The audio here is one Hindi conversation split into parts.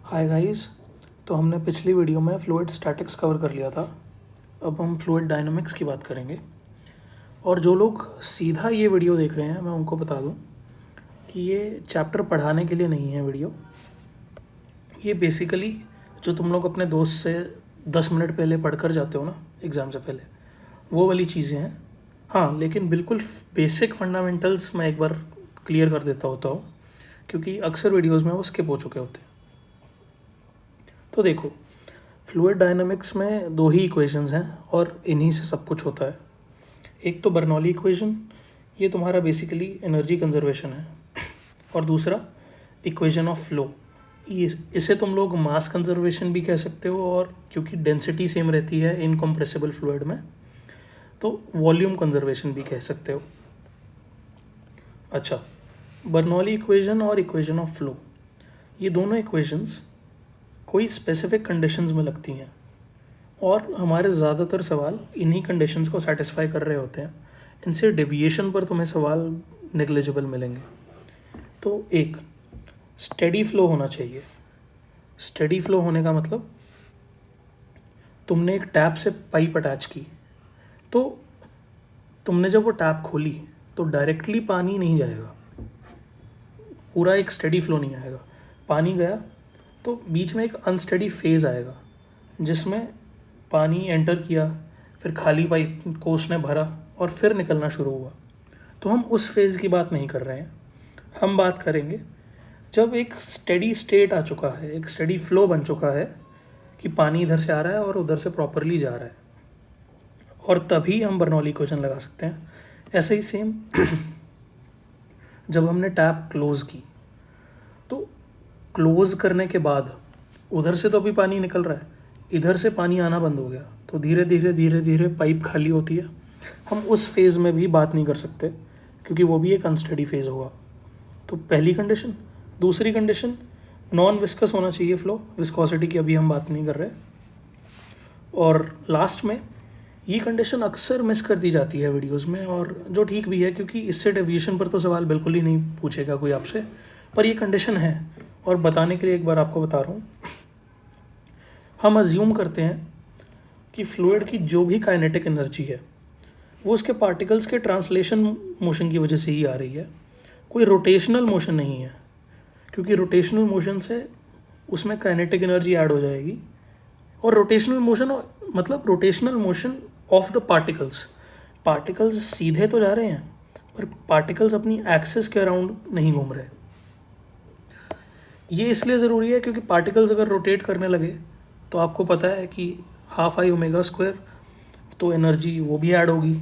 Hi guys. तो हमने पिछली वीडियो में फ्लूइड स्टैटिक्स कवर कर लिया था। अब हम फ्लूइड डायनामिक्स की बात करेंगे। और जो लोग सीधा ये वीडियो देख रहे हैं, मैं उनको बता दूं कि ये चैप्टर पढ़ाने के लिए नहीं है वीडियो। ये बेसिकली जो तुम लोग अपने दोस्त से 10 मिनट पहले पढ़ कर जाते हो ना एग्ज़ाम से पहले, वो वाली चीज़ें हैं। हाँ, लेकिन बिल्कुल बेसिक फंडामेंटल्स मैं एक बार क्लियर कर देता होता हूँ, क्योंकि अक्सर वीडियोज़ में वो स्किप हो चुके होते हैं। तो देखो, फ्लूइड डायनामिक्स में दो ही इक्वेशंस हैं और इन्हीं से सब कुछ होता है। एक तो बर्नौली इक्वेशन, ये तुम्हारा बेसिकली एनर्जी कंजर्वेशन है, और दूसरा इक्वेशन ऑफ फ्लो, इसे तुम लोग मास कंजर्वेशन भी कह सकते हो, और क्योंकि डेंसिटी सेम रहती है इनकम्प्रेसिबल फ्लूइड में तो वॉल्यूम कंजर्वेशन भी कह सकते हो। अच्छा, बर्नौली इक्वेशन और इक्वेशन ऑफ फ्लो, ये दोनों इक्वेशंस कोई स्पेसिफिक कंडीशंस में लगती हैं, और हमारे ज़्यादातर सवाल इन्हीं कंडीशंस को सेटिस्फाई कर रहे होते हैं। इनसे डेविएशन पर तुम्हें सवाल नेग्लिजिबल मिलेंगे। तो एक स्टेडी फ्लो होना चाहिए। स्टेडी फ्लो होने का मतलब, तुमने एक टैप से पाइप अटैच की, तो तुमने जब वो टैप खोली तो डायरेक्टली पानी नहीं जाएगा, पूरा एक स्टेडी फ्लो नहीं आएगा। पानी गया तो बीच में एक अनस्टेडी फेज़ आएगा जिसमें पानी एंटर किया, फिर खाली पाइप को उसने भरा और फिर निकलना शुरू हुआ। तो हम उस फेज़ की बात नहीं कर रहे हैं, हम बात करेंगे जब एक स्टेडी स्टेट आ चुका है, एक स्टेडी फ्लो बन चुका है कि पानी इधर से आ रहा है और उधर से प्रॉपरली जा रहा है, और तभी हम बर्नौली इक्वेशन लगा सकते हैं। ऐसे ही सेम जब हमने टैप क्लोज़ की, तो क्लोज़ करने के बाद उधर से तो अभी पानी निकल रहा है, इधर से पानी आना बंद हो गया, तो धीरे धीरे धीरे धीरे पाइप खाली होती है। हम उस फेज़ में भी बात नहीं कर सकते क्योंकि वो भी एक अनस्टेडी फेज़ होगा। तो पहली कंडीशन। दूसरी कंडीशन, नॉन विस्कस होना चाहिए फ्लो, विस्कोसिटी की अभी हम बात नहीं कर रहे। और लास्ट में, ये कंडीशन अक्सर मिस कर दी जाती है वीडियोस में, और जो ठीक भी है क्योंकि इससे डेविएशन पर तो सवाल बिल्कुल ही नहीं पूछेगा कोई आपसे, पर ये कंडीशन है और बताने के लिए एक बार आपको बता रहा हूँ। हम अज्यूम करते हैं कि फ्लूइड की जो भी काइनेटिक एनर्जी है वो उसके पार्टिकल्स के ट्रांसलेशन मोशन की वजह से ही आ रही है, कोई रोटेशनल मोशन नहीं है, क्योंकि रोटेशनल मोशन से उसमें काइनेटिक एनर्जी ऐड हो जाएगी। और रोटेशनल मोशन मतलब rotational motion of the particles. Particles सीधे तो जा रहे हैं पर पार्टिकल्स अपनी एक्सिस के अराउंड नहीं घूम रहे। ये इसलिए ज़रूरी है क्योंकि पार्टिकल्स अगर रोटेट करने लगे तो आपको पता है कि हाफ आई ओमेगा स्क्वायर, तो एनर्जी वो भी ऐड होगी,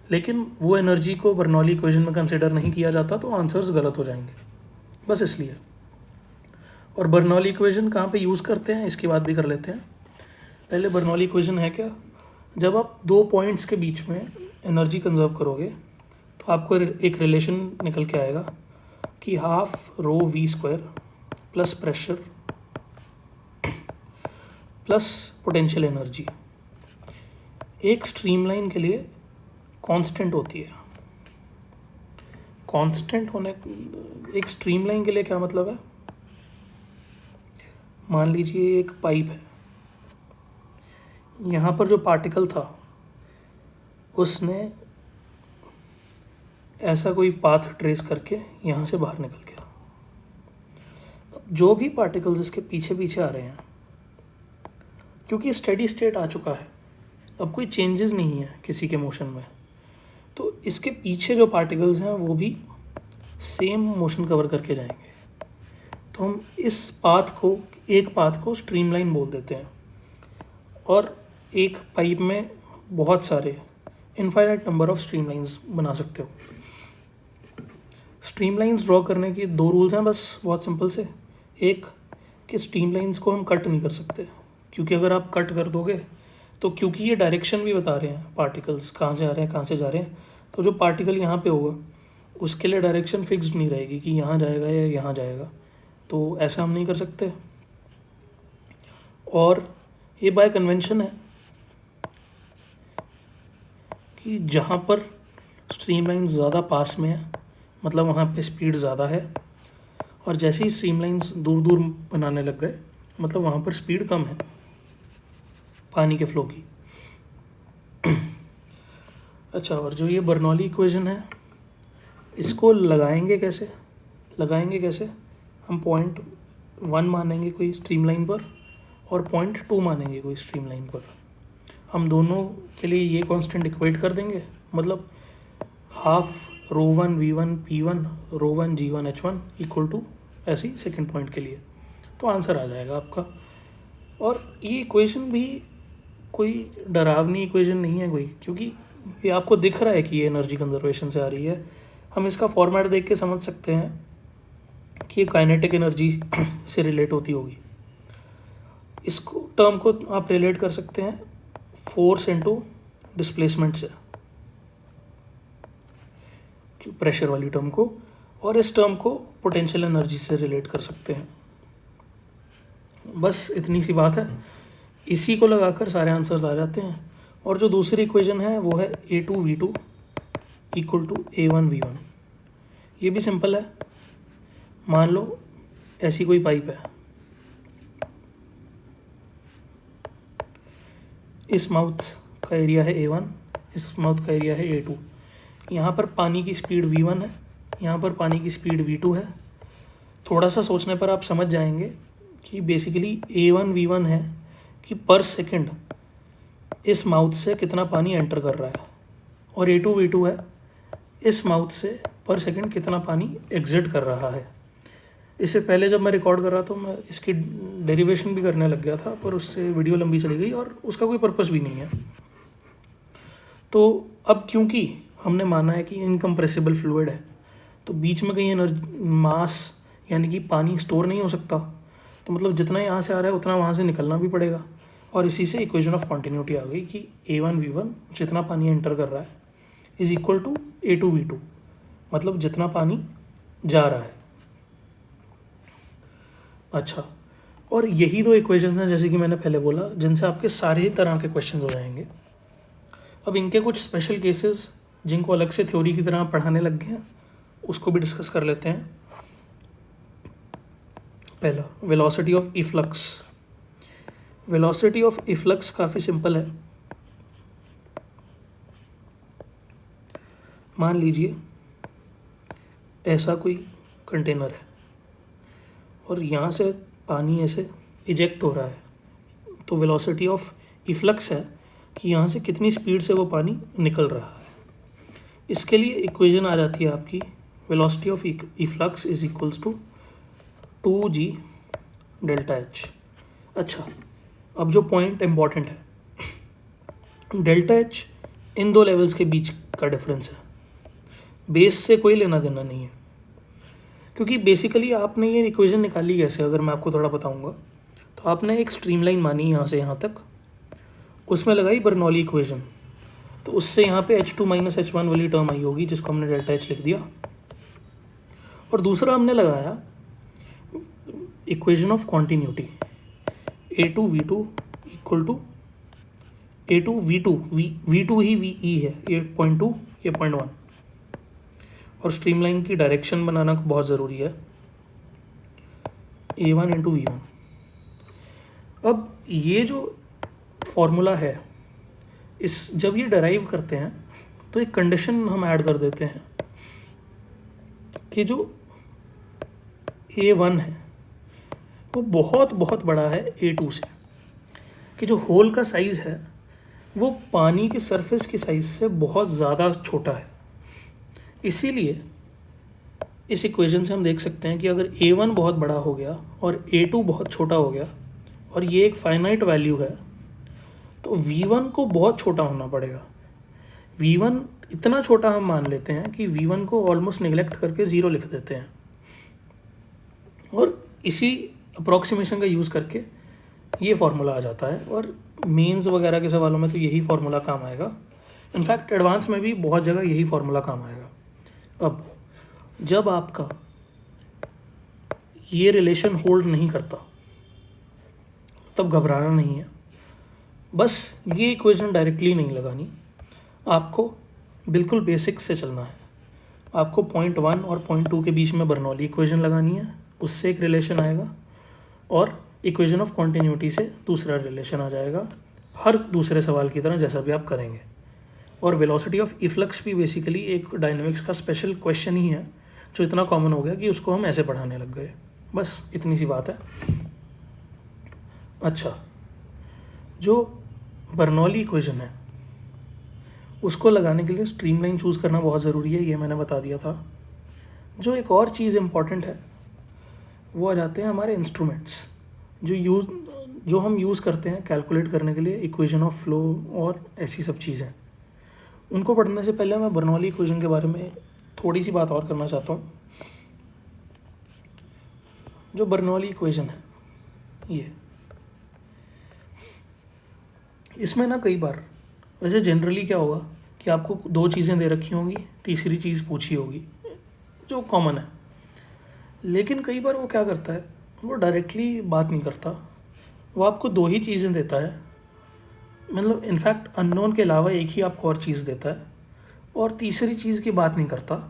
लेकिन वो एनर्जी को बर्नौली इक्वेशन में कंसिडर नहीं किया जाता, तो आंसर्स गलत हो जाएंगे, बस इसलिए। और बर्नौली इक्वेशन कहाँ पे यूज़ करते हैं इसकी बात भी कर लेते हैं। पहले बर्नौली इक्वेशन है क्या, जब आप दो पॉइंट्स के बीच में एनर्जी कंजर्व करोगे तो आपको एक रिलेशन निकल के आएगा कि half rho v square plus pressure plus potential energy एक स्ट्रीमलाइन के लिए कांस्टेंट होती है। कांस्टेंट होने, एक स्ट्रीमलाइन के लिए क्या मतलब है, मान लीजिए एक पाइप है, यहाँ पर जो पार्टिकल था उसने ऐसा कोई पाथ ट्रेस करके यहाँ से बाहर निकल गया। जो भी पार्टिकल्स इसके पीछे पीछे आ रहे हैं, क्योंकि स्टेडी स्टेट आ चुका है, अब कोई चेंजेस नहीं है किसी के मोशन में, तो इसके पीछे जो पार्टिकल्स हैं वो भी सेम मोशन कवर करके जाएंगे। तो हम इस पाथ को, एक पाथ को स्ट्रीमलाइन बोल देते हैं। और एक पाइप में बहुत सारे इनफाइनाइट नंबर ऑफ स्ट्रीमलाइंस बना सकते हो। स्ट्रीमलाइंस ड्रॉ करने की दो रूल्स हैं बस, बहुत सिंपल से। एक कि स्ट्रीमलाइंस को हम कट नहीं कर सकते, क्योंकि अगर आप कट कर दोगे तो, क्योंकि ये डायरेक्शन भी बता रहे हैं पार्टिकल्स कहाँ से आ रहे हैं कहाँ से जा रहे हैं, तो जो पार्टिकल यहाँ पे होगा उसके लिए डायरेक्शन फिक्स्ड नहीं रहेगी कि यहाँ जाएगा या यहाँ जाएगा, तो ऐसा हम नहीं कर सकते। और ये बाय कन्वेंशन है कि जहाँ पर स्ट्रीमलाइंस ज़्यादा पास में है मतलब वहाँ पे स्पीड ज़्यादा है, और जैसे ही स्ट्रीमलाइंस दूर दूर बनाने लग गए मतलब वहाँ पर स्पीड कम है पानी के फ्लो की। अच्छा, और जो ये बर्नौली इक्वेशन है इसको लगाएंगे कैसे? हम पॉइंट 1 मानेंगे कोई स्ट्रीमलाइन पर और पॉइंट 2 मानेंगे कोई स्ट्रीमलाइन पर। हम दोनों के लिए ये कांस्टेंट इक्वेट कर देंगे, मतलब half ρ1 v1 p1 ρ1 g1 h1 equal to ऐसे ही सेकेंड पॉइंट के लिए, तो आंसर आ जाएगा आपका। और ये इक्वेशन भी कोई डरावनी इक्वेशन नहीं है कोई, क्योंकि ये आपको दिख रहा है कि ये एनर्जी कंजर्वेशन से आ रही है। हम इसका फॉर्मेट देख के समझ सकते हैं कि ये काइनेटिक एनर्जी से रिलेट होती होगी। इसको टर्म को आप रिलेट कर सकते हैं फोर्स इनटू डिस्प्लेसमेंट से, प्रेशर वाली टर्म को, और इस टर्म को पोटेंशियल एनर्जी से रिलेट कर सकते हैं। बस इतनी सी बात है, इसी को लगाकर सारे आंसर्स आ जाते हैं। और जो दूसरी इक्वेशन है वो है A2V2 इक्वल टू A1V1। ये भी सिंपल है। मान लो ऐसी कोई पाइप है, इस माउथ का एरिया है A1, इस माउथ का एरिया है A2। यहाँ पर पानी की स्पीड V1 है, यहाँ पर पानी की स्पीड V2 है। थोड़ा सा सोचने पर आप समझ जाएंगे कि बेसिकली A1V1 है कि पर सेकंड इस माउथ से कितना पानी एंटर कर रहा है, और A2V2 है इस माउथ से पर सेकंड कितना पानी एग्जिट कर रहा है। इससे पहले जब मैं रिकॉर्ड कर रहा था मैं इसकी डेरिवेशन भी करने लग गया था, पर उससे वीडियो लंबी चली गई और उसका कोई पर्पस भी नहीं है। तो अब क्योंकि हमने माना है कि इनकम्प्रेसिबल फ्लूइड है, तो बीच में कहीं एनर्जी मास यानी कि पानी स्टोर नहीं हो सकता, तो मतलब जितना यहाँ से आ रहा है उतना वहाँ से निकलना भी पड़ेगा। और इसी से इक्वेशन ऑफ कॉन्टिन्यूटी आ गई कि A1V1 जितना पानी एंटर कर रहा है इज इक्वल टू A2V2, मतलब जितना पानी जा रहा है। अच्छा, और यही दो इक्वेशंस हैं जैसे कि मैंने पहले बोला जिनसे आपके सारे ही तरह के क्वेश्चंस हो जाएंगे। अब इनके कुछ स्पेशल केसेस जिनको अलग से थ्योरी की तरह पढ़ाने लग गए हैं उसको भी डिस्कस कर लेते हैं। पहला, velocity of efflux. Velocity of efflux काफ़ी सिंपल है। मान लीजिए ऐसा कोई कंटेनर है और यहाँ से पानी ऐसे इजेक्ट हो रहा है, तो वेलोसिटी ऑफ इफ्लक्स है कि यहाँ से कितनी स्पीड से वो पानी निकल रहा है। इसके लिए इक्वेशन आ जाती है आपकी, velocity of efflux is equals to 2g delta H. अच्छा, अब जो पॉइंट इम्पॉर्टेंट है, डेल्टा एच इन दो लेवल्स के बीच का डिफरेंस है, बेस से कोई लेना देना नहीं है। क्योंकि बेसिकली आपने ये इक्वेशन निकाली कैसे, अगर मैं आपको थोड़ा बताऊंगा, तो आपने एक स्ट्रीमलाइन मानी यहाँ से यहाँ तक, उसमें लगाई बर्नौली इक्वेशन, तो उससे यहाँ पे H2 माइनस H1 वाली टर्म आई होगी जिसको हमने डेल्टा एच लिख दिया। और दूसरा हमने लगाया equation of continuity, A2V2 equal to A2V2 V2 ही VE है, ये 0.2 ये 0.1। और स्ट्रीमलाइन की डायरेक्शन बनाना बहुत ज़रूरी है, A1 इंटू V1। अब ये जो फॉर्मूला है, इस जब ये डराइव करते हैं तो एक कंडीशन हम ऐड कर देते हैं कि जो A1 है वो बहुत बहुत बड़ा है A2 से, कि जो होल का साइज़ है वो पानी की सरफेस की साइज़ से बहुत ज़्यादा छोटा है। इसीलिए इस इक्वेशन से हम देख सकते हैं कि अगर A1 बहुत बड़ा हो गया और A2 बहुत छोटा हो गया और ये एक फाइनाइट वैल्यू है, तो V1 को बहुत छोटा होना पड़ेगा। V1 इतना छोटा हम मान लेते हैं कि V1 को ऑलमोस्ट निगलेक्ट करके 0 लिख देते हैं, और इसी अप्रॉक्सीमेशन का यूज़ करके ये फार्मूला आ जाता है। और मेंस वगैरह के सवालों में तो यही फार्मूला काम आएगा, इनफैक्ट एडवांस में भी बहुत जगह यही फार्मूला काम आएगा। अब जब आपका ये रिलेशन होल्ड नहीं करता तब घबराना नहीं है, बस ये इक्वेशन डायरेक्टली नहीं लगानी, आपको बिल्कुल बेसिक्स से चलना है। आपको 0.1 और 0.2 के बीच में बर्नौली इक्वेशन लगानी है, उससे एक रिलेशन आएगा, और इक्वेशन ऑफ कॉन्टिन्यूटी से दूसरा रिलेशन आ जाएगा, हर दूसरे सवाल की तरह जैसा भी आप करेंगे। और वेलोसिटी ऑफ इफ्लक्स भी बेसिकली एक डायनेमिक्स का स्पेशल क्वेश्चन ही है, जो इतना कॉमन हो गया कि उसको हम ऐसे पढ़ाने लग गए। बस इतनी सी बात है। अच्छा, जो बर्नौली इक्वेशन है उसको लगाने के लिए स्ट्रीमलाइन चूज़ करना बहुत ज़रूरी है, ये मैंने बता दिया था। जो एक और चीज़ इम्पॉर्टेंट है वो आ जाते हैं हमारे इंस्ट्रूमेंट्स, जो हम यूज़ करते हैं कैलकुलेट करने के लिए इक्वेशन ऑफ फ्लो और ऐसी सब चीज़ें। उनको पढ़ने से पहले मैं बर्नौली इक्वेशन के बारे में थोड़ी सी बात और करना चाहता हूँ। जो बर्नौली इक्वेशन है ये, इसमें ना कई बार, वैसे जनरली क्या होगा कि आपको दो चीज़ें दे रखी होंगी, तीसरी चीज़ पूछी होगी, जो कॉमन है। लेकिन कई बार वो क्या करता है, वो डायरेक्टली बात नहीं करता, वो आपको दो ही चीज़ें देता है, मतलब इनफैक्ट अननोन के अलावा एक ही आपको और चीज़ देता है, और तीसरी चीज़ की बात नहीं करता।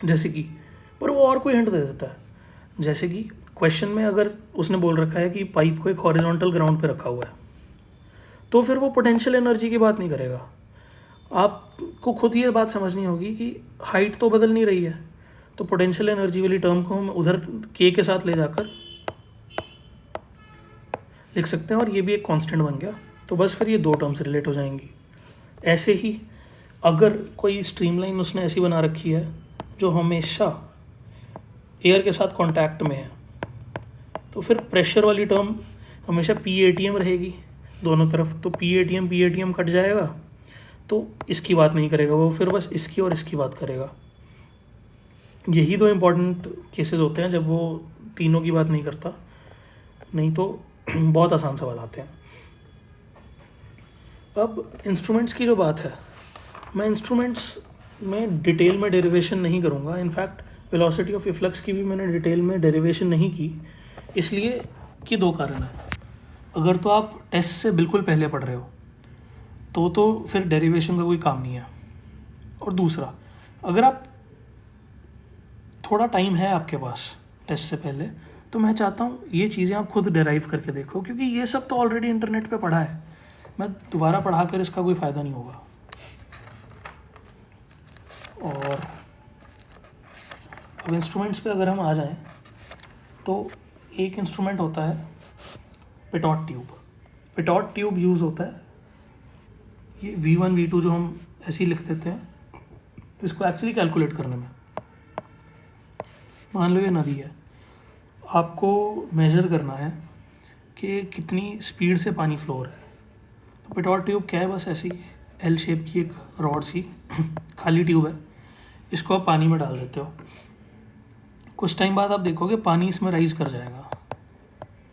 जैसे कि, पर वो और कोई हिंट दे देता है। जैसे कि क्वेश्चन में अगर उसने बोल रखा है कि पाइप को एक हॉरिजॉन्टल ग्राउंड पे रखा हुआ है, तो फिर वो पोटेंशियल एनर्जी की बात नहीं करेगा। आपको खुद ये बात समझनी होगी कि हाइट तो बदल नहीं रही है, तो पोटेंशियल एनर्जी वाली टर्म को हम उधर के साथ ले जाकर लिख सकते हैं, और ये भी एक कांस्टेंट बन गया, तो बस फिर ये दो टर्म्स रिलेट हो जाएंगी। ऐसे ही अगर कोई स्ट्रीमलाइन उसने ऐसी बना रखी है जो हमेशा एयर के साथ कांटेक्ट में है, तो फिर प्रेशर वाली टर्म हमेशा PATM रहेगी दोनों तरफ, तो PATM कट जाएगा, तो इसकी बात नहीं करेगा वो, फिर बस इसकी और इसकी बात करेगा। यही दो इम्पॉर्टेंट केसेस होते हैं जब वो तीनों की बात नहीं करता, नहीं तो बहुत आसान सवाल आते हैं। अब इंस्ट्रूमेंट्स की जो बात है, मैं इंस्ट्रूमेंट्स में डिटेल में डेरिवेशन नहीं करूँगा। इनफैक्ट वेलोसिटी ऑफ इफ्लक्स की भी मैंने डिटेल में डेरिवेशन नहीं की, इसलिए कि दो कारण हैं। अगर तो आप टेस्ट से बिल्कुल पहले पढ़ रहे हो तो फिर डेरिवेशन का कोई काम नहीं है। और दूसरा, अगर आप थोड़ा टाइम है आपके पास टेस्ट से पहले, तो मैं चाहता हूँ ये चीज़ें आप खुद डेराइव करके देखो, क्योंकि ये सब तो ऑलरेडी इंटरनेट पे पढ़ा है, मैं दोबारा पढ़ा कर इसका कोई फ़ायदा नहीं होगा। और अब इंस्ट्रूमेंट्स पे अगर हम आ जाएं, तो एक इंस्ट्रूमेंट होता है pitot tube. Pitot tube use होता है, ये V1 V2 जो हम ऐसे ही लिख देते हैं, इसको एक्चुअली कैलकुलेट करने में। मान लो ये नदी है, आपको मेजर करना है कि कितनी स्पीड से पानी फ्लो हो रहा है। तो पिटॉट ट्यूब क्या है, बस ऐसी L शेप की एक रॉड सी खाली ट्यूब है, इसको आप पानी में डाल देते हो। कुछ टाइम बाद आप देखोगे पानी इसमें राइज कर जाएगा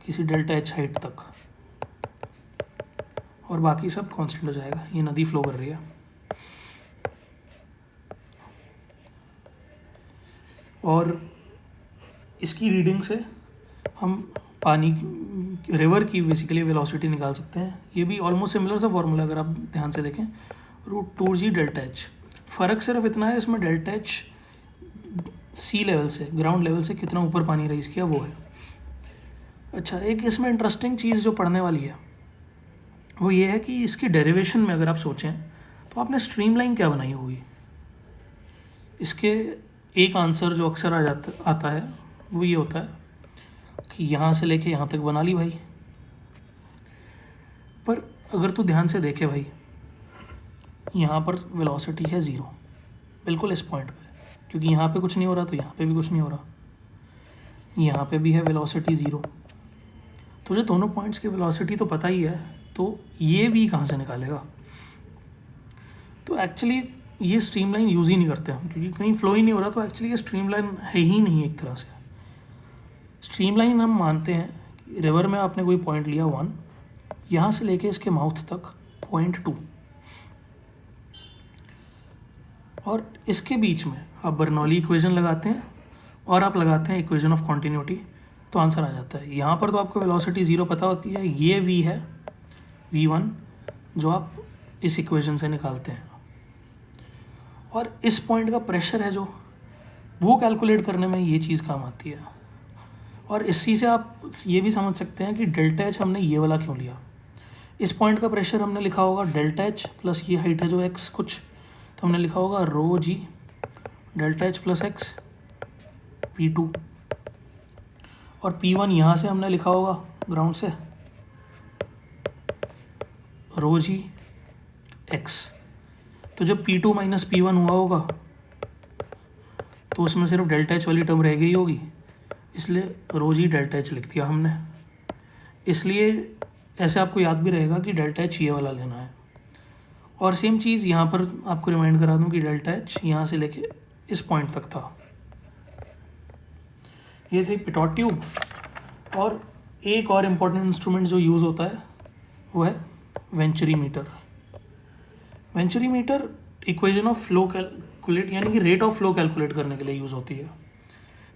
किसी डेल्टा H हाइट तक, और बाकी सब कांस्टेंट हो जाएगा। ये नदी फ्लो कर रही है, और इसकी रीडिंग से हम पानी रिवर की बेसिकली वेलोसिटी निकाल सकते हैं। ये भी ऑलमोस्ट सिमिलर सा फॉर्मूला अगर आप ध्यान से देखें, √2g डेल्टा H। फ़र्क सिर्फ इतना है, इसमें डेल्टा H सी लेवल से, ग्राउंड लेवल से कितना ऊपर पानी राइज किया वो है। अच्छा, एक इसमें इंटरेस्टिंग चीज़ जो पढ़ने वाली है वो ये है कि इसकी डेरिवेशन में अगर आप सोचें तो आपने स्ट्रीमलाइन क्या बनाई होगी। इसके एक आंसर जो अक्सर आता है वो ये होता है कि यहाँ से लेके यहाँ तक बना ली भाई। पर अगर तू ध्यान से देखे भाई, यहाँ पर वेलोसिटी है 0 बिल्कुल इस पॉइंट पे, क्योंकि यहाँ पे कुछ नहीं हो रहा तो यहाँ पे भी कुछ नहीं हो रहा, यहाँ पे भी है वेलोसिटी 0। तुझे दोनों पॉइंट्स की वेलोसिटी तो पता ही है, तो ये भी कहाँ से निकालेगा। तो एक्चुअली ये स्ट्रीमलाइन यूज़ ही नहीं करते हम, क्योंकि कहीं फ्लो ही नहीं हो रहा, तो एक्चुअली ये स्ट्रीमलाइन है ही नहीं। एक तरह से स्ट्रीमलाइन हम मानते हैं रिवर में आपने कोई पॉइंट लिया 1, यहाँ से लेके इसके माउथ तक पॉइंट 2, और इसके बीच में आप बर्नौली इक्वेशन लगाते हैं और आप लगाते हैं इक्वेशन ऑफ कॉन्टीन्यूटी, तो आंसर आ जाता है। यहाँ पर तो आपको वेलोसिटी 0 पता होती है, ये v है V1 जो आप इस इक्वेशन से निकालते हैं, और इस पॉइंट का प्रेशर है जो वो कैलकुलेट करने में ये चीज़ काम आती है। और इसी से आप ये भी समझ सकते हैं कि डेल्टा एच हमने ये वाला क्यों लिया। इस पॉइंट का प्रेशर हमने लिखा होगा डेल्टा एच प्लस ये हाइट है जो एक्स कुछ, तो हमने लिखा होगा rho g delta H plus x P2, और P1 यहाँ से हमने लिखा होगा ग्राउंड से रो जी एक्स। तो जब P2 माइनस P1 हुआ होगा तो उसमें सिर्फ डेल्टा एच वाली टर्म रह गई होगी, इसलिए रो जी डेल्टा एच लिख दिया हमने। इसलिए ऐसे आपको याद भी रहेगा कि डेल्टा एच ये वाला लेना है। और सेम चीज़ यहाँ पर आपको रिमाइंड करा दूँ कि डेल्टा एच यहाँ से लेके इस पॉइंट तक था। ये थी पिटॉट ट्यूब। और एक और इम्पॉर्टेंट इंस्ट्रूमेंट जो यूज़ होता है वो है venturi meter. Venturi meter equation of flow calculate यानी कि रेट ऑफ फ्लो कैलकुलेट करने के लिए यूज़ होती है।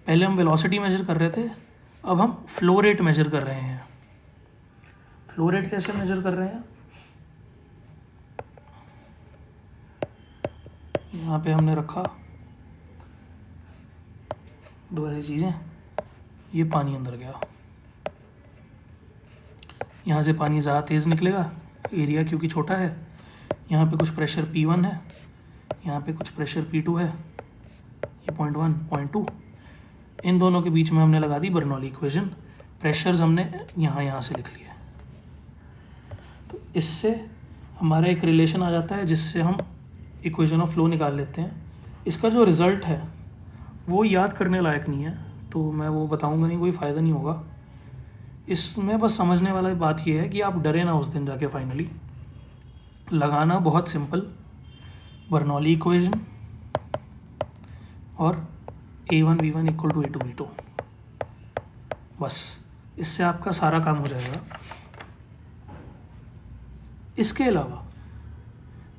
पहले हम वेलोसिटी मेजर कर रहे थे, अब हम फ्लो रेट मेजर कर रहे हैं। फ्लो रेट कैसे मेजर कर रहे हैं, यहाँ पे हमने रखा दो ऐसी चीज़ें, ये पानी अंदर गया, यहाँ से पानी ज़्यादा तेज़ निकलेगा, एरिया क्योंकि छोटा है। यहाँ पे कुछ प्रेशर P1 है, यहाँ पे कुछ प्रेशर P2 है, ये 0.1 0.2, इन दोनों के बीच में हमने लगा दी बर्नौली इक्वेशन। प्रेशर्स हमने यहाँ से लिख लिए। तो इससे हमारा एक रिलेशन आ जाता है जिससे हम इक्वेशन ऑफ फ्लो निकाल लेते हैं। इसका जो रिज़ल्ट है वो याद करने लायक नहीं है, तो मैं वो बताऊंगा नहीं, कोई फ़ायदा नहीं होगा इसमें। बस समझने वाला बात ये है कि आप डरे ना उस दिन जाके। फाइनली लगाना बहुत सिंपल, बर्नौली इक्वेशन और A1 V1 equal to A2 V2, बस इससे आपका सारा काम हो जाएगा। इसके अलावा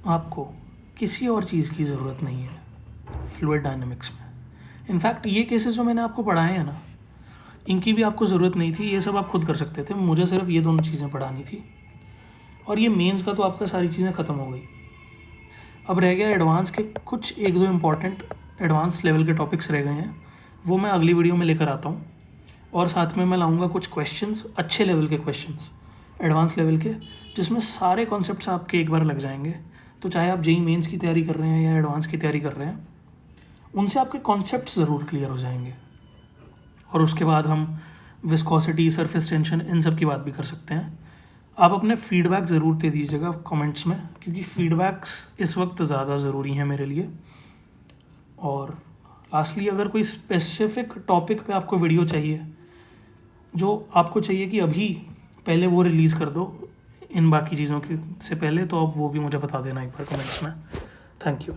आपको किसी और चीज़ की ज़रूरत नहीं है फ्लूइड डायनामिक्स में। इनफैक्ट ये केसेस जो मैंने आपको पढ़ाए हैं ना, इनकी भी आपको ज़रूरत नहीं थी, ये सब आप खुद कर सकते थे। मुझे सिर्फ ये दोनों चीज़ें पढ़ानी थी, और ये मेंस का तो आपका सारी चीज़ें ख़त्म हो गई। अब रह गया एडवांस के कुछ एक दो इम्पॉर्टेंट एडवांस लेवल के टॉपिक्स रह गए हैं, वो मैं अगली वीडियो में लेकर आता हूँ। और साथ में मैं लाऊंगा कुछ क्वेश्चंस, अच्छे लेवल के क्वेश्चंस, एडवांस लेवल के, जिसमें सारे कॉन्सेप्ट्स आपके एक बार लग जाएंगे। तो चाहे आप जेईई मेंस की तैयारी कर रहे हैं या एडवांस की तैयारी कर रहे हैं, उनसे आपके कॉन्सेप्ट्स ज़रूर क्लियर हो जाएंगे। और उसके बाद हम विस्कोसिटी, सरफेस टेंशन, इन सब की बात भी कर सकते हैं। आप अपने फीडबैक ज़रूर दे दीजिएगा कमेंट्स में, क्योंकि फीडबैक्स इस वक्त ज़्यादा ज़रूरी हैं मेरे लिए। और लास्टली, अगर कोई स्पेसिफिक टॉपिक पे आपको वीडियो चाहिए, जो आपको चाहिए कि अभी पहले वो रिलीज़ कर दो इन बाकी चीज़ों के से पहले, तो आप वो भी मुझे बता देना एक बार कमेंट्स में। Thank you.